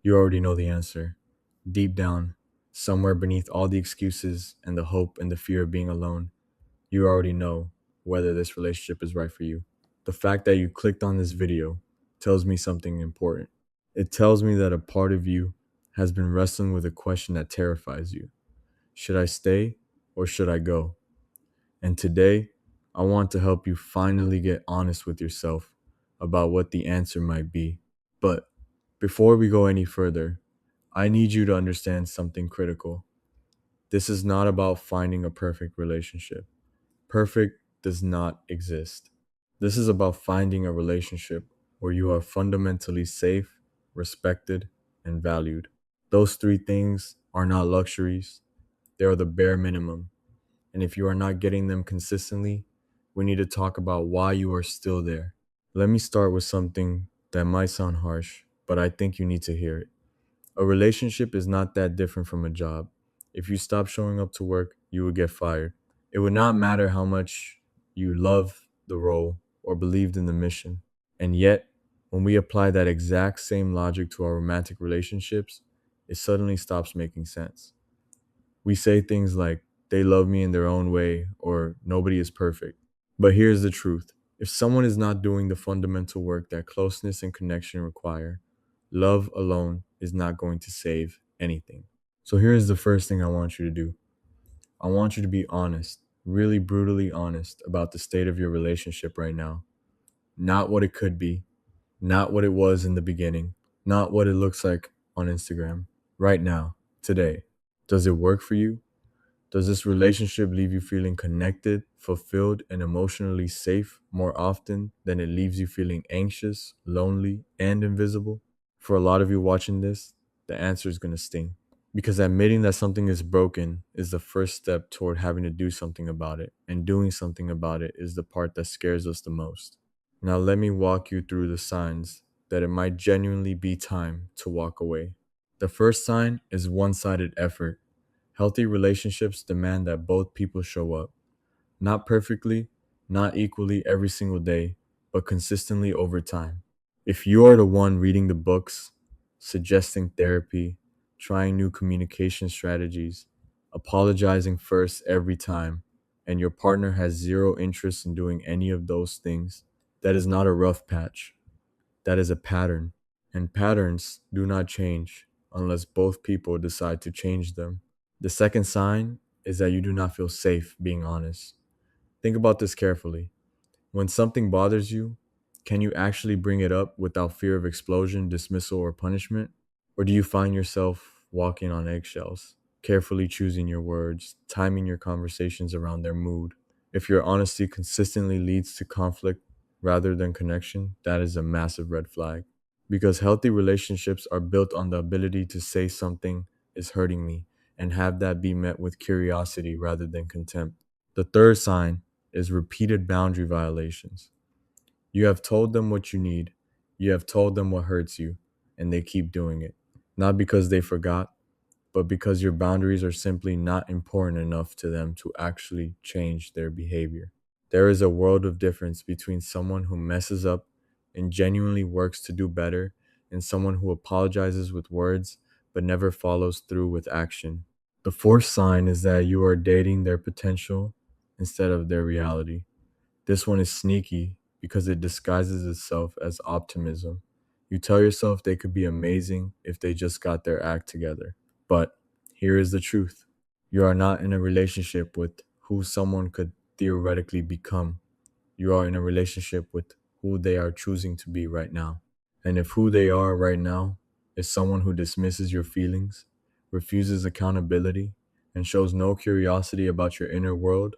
You already know the answer. Deep down, somewhere beneath all the excuses and the hope and the fear of being alone, you already know whether this relationship is right for you. The fact that you clicked on this video tells me something important. It tells me that a part of you has been wrestling with a question that terrifies you. Should I stay or should I go? And today, I want to help you finally get honest with yourself about what the answer might be. But before we go any further, I need you to understand something critical. This is not about finding a perfect relationship. Perfect does not exist. This is about finding a relationship where you are fundamentally safe, respected, and valued. Those three things are not luxuries, they are the bare minimum. And if you are not getting them consistently, we need to talk about why you are still there. Let me start with something that might sound harsh, but I think you need to hear it. A relationship is not that different from a job. If you stop showing up to work, you would get fired. It would not matter how much you love the role or believed in the mission. And yet, when we apply that exact same logic to our romantic relationships, it suddenly stops making sense. We say things like, they love me in their own way, or nobody is perfect. But here's the truth: if someone is not doing the fundamental work that closeness and connection require, love alone is not going to save anything. So here's the first thing I want you to do: I want you to be honest, really brutally honest about the state of your relationship right now. Not what it could be, not what it was in the beginning, not what it looks like on Instagram. Right now, today. Does it work for you? Does this relationship leave you feeling connected, fulfilled, and emotionally safe more often than it leaves you feeling anxious, lonely, and invisible? For a lot of you watching this, the answer is going to sting. Because admitting that something is broken is the first step toward having to do something about it, and doing something about it is the part that scares us the most. Now, let me walk you through the signs that it might genuinely be time to walk away. The first sign is one sided effort. Healthy relationships demand that both people show up, not perfectly, not equally every single day, but consistently over time. If you are the one reading the books, suggesting therapy, trying new communication strategies, apologizing first every time, and your partner has zero interest in doing any of those things, that is not a rough patch. That is a pattern. And patterns do not change unless both people decide to change them. The second sign is that you do not feel safe being honest. Think about this carefully. When something bothers you, can you actually bring it up without fear of explosion, dismissal, or punishment? Or do you find yourself walking on eggshells, carefully choosing your words, timing your conversations around their mood? If your honesty consistently leads to conflict rather than connection, that is a massive red flag. Because healthy relationships are built on the ability to say something is hurting me and have that be met with curiosity rather than contempt. The third sign is repeated boundary violations. You have told them what you need, you have told them what hurts you, and they keep doing it. Not because they forgot, but because your boundaries are simply not important enough to them to actually change their behavior. There is a world of difference between someone who messes up and genuinely works to do better and someone who apologizes with words but never follows through with action. The fourth sign is that you are dating their potential instead of their reality. This one is sneaky because it disguises itself as optimism. You tell yourself they could be amazing if they just got their act together. But here is the truth: you are not in a relationship with who someone could theoretically become. You are in a relationship with who they are choosing to be right now. And if who they are right now is someone who dismisses your feelings, refuses accountability, and shows no curiosity about your inner world,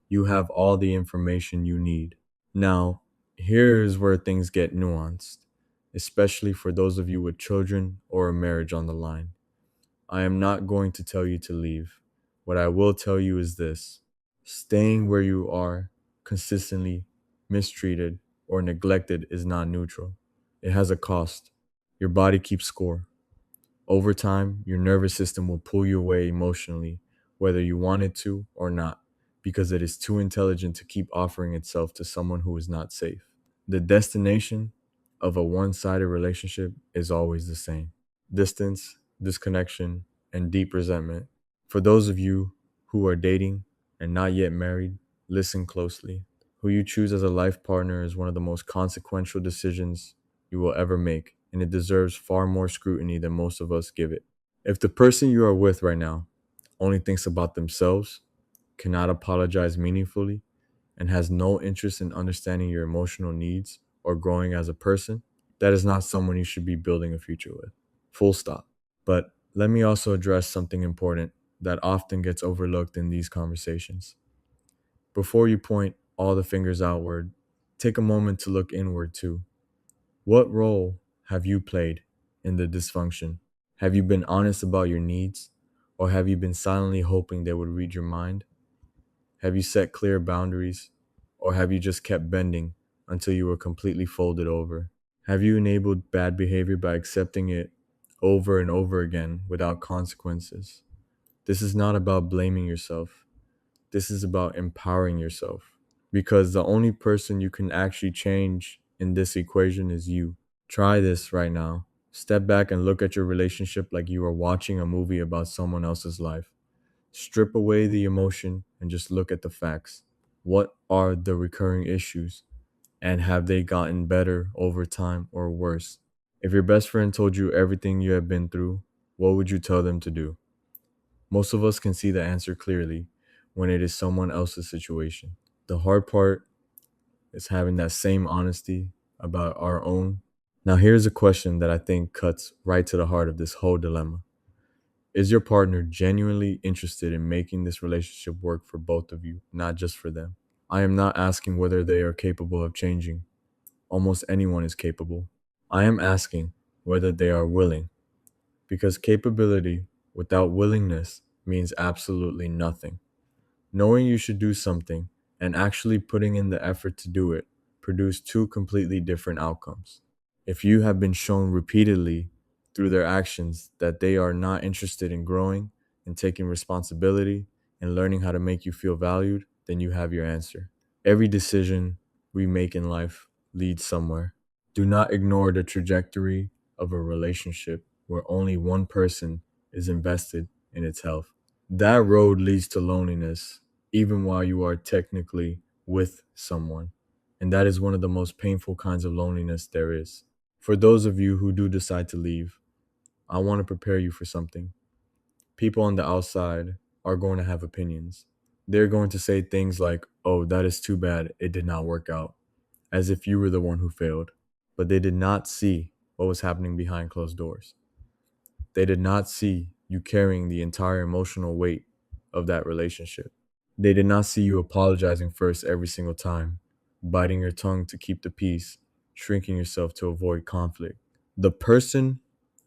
you have all the information you need. Now, here is where things get nuanced, especially for those of you with children or a marriage on the line. I am not going to tell you to leave. What I will tell you is this: staying where you are, consistently mistreated or neglected, is not neutral. It has a cost. Your body keeps score. Over time, your nervous system will pull you away emotionally, whether you want it to or not, because it is too intelligent to keep offering itself to someone who is not safe. The destination of a one sided relationship is always the same. distance, disconnection, and deep resentment. For those of you who are dating and not yet married, listen closely. Who you choose as a life partner is one of the most consequential decisions you will ever make, and it deserves far more scrutiny than most of us give it. If the person you are with right now only thinks about themselves, cannot apologize meaningfully, and has no interest in understanding your emotional needs or growing as a person, that is not someone you should be building a future with. Full stop. But let me also address something important that often gets overlooked in these conversations. Before you point all the fingers outward, take a moment to look inward too. What role have you played in the dysfunction? Have you been honest about your needs? Or have you been silently hoping they would read your mind? Have you set clear boundaries? Or have you just kept bending until you were completely folded over? Have you enabled bad behavior by accepting it over and over again without consequences? This is not about blaming yourself. This is about empowering yourself. Because the only person you can actually change in this equation is you. Try this right now. Step back and look at your relationship like you are watching a movie about someone else's life. Strip away the emotion and just look at the facts. What are the recurring issues? And have they gotten better over time or worse? If your best friend told you everything you have been through, what would you tell them to do? Most of us can see the answer clearly when it is someone else's situation. The hard part is having that same honesty about our own. Now, here's a question that I think cuts right to the heart of this whole dilemma. Is your partner genuinely interested in making this relationship work for both of you, not just for them? I am not asking whether they are capable of changing. Almost anyone is capable. I am asking whether they are willing, because capability without willingness means absolutely nothing. Knowing you should do something and actually putting in the effort to do it produce two completely different outcomes. If you have been shown repeatedly through their actions that they are not interested in growing and taking responsibility and learning how to make you feel valued, then you have your answer. Every decision we make in life leads somewhere. Do not ignore the trajectory of a relationship where only one person is invested in its health. That road leads to loneliness, even while you are technically with someone. And that is one of the most painful kinds of loneliness there is. For those of you who do decide to leave, I want to prepare you for something. People on the outside are going to have opinions. They're going to say things like, oh, that is too bad, it did not work out, as if you were the one who failed. But they did not see what was happening behind closed doors. They did not see you carrying the entire emotional weight of that relationship. They did not see you apologizing first every single time, biting your tongue to keep the peace, shrinking yourself to avoid conflict. The person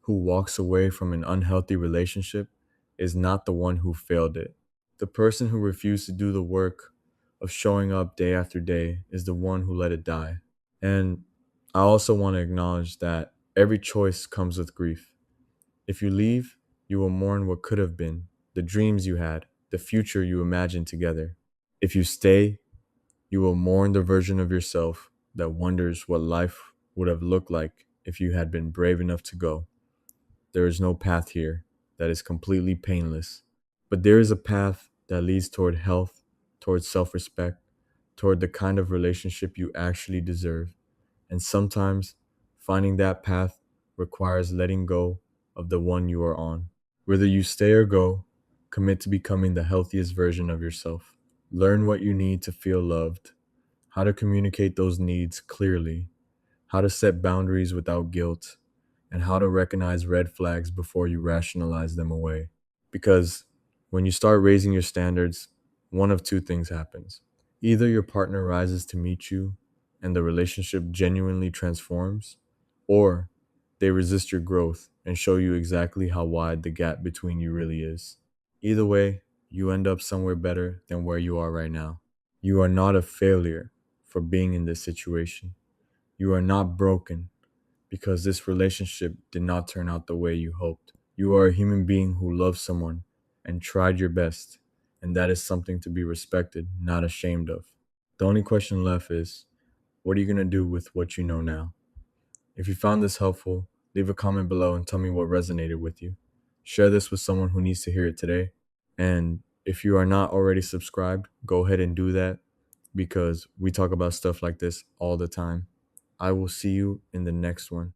who walks away from an unhealthy relationship is not the one who failed it. The person who refused to do the work of showing up day after day is the one who let it die. And I also want to acknowledge that every choice comes with grief. If you leave, you will mourn what could have been, the dreams you had, the future you imagined together. If you stay, you will mourn the version of yourself that wonders what life would have looked like if you had been brave enough to go. There is no path here that is completely painless, but there is a path that leads toward health, toward self respect, toward the kind of relationship you actually deserve. And sometimes finding that path requires letting go of the one you are on. Whether you stay or go, commit to becoming the healthiest version of yourself. Learn what you need to feel loved, how to communicate those needs clearly, how to set boundaries without guilt, and how to recognize red flags before you rationalize them away. Because when you start raising your standards, one of two things happens. Either your partner rises to meet you and the relationship genuinely transforms, or they resist your growth and show you exactly how wide the gap between you really is. Either way, you end up somewhere better than where you are right now. You are not a failure for being in this situation. You are not broken because this relationship did not turn out the way you hoped. You are a human being who loved someone and tried your best, and that is something to be respected, not ashamed of. The only question left is, what are you going to do with what you know now? If you found this helpful, Leave a comment below and tell me what resonated with you. Share this with someone who needs to hear it today. And if you are not already subscribed, go ahead and do that because we talk about stuff like this all the time. I will see you in the next one.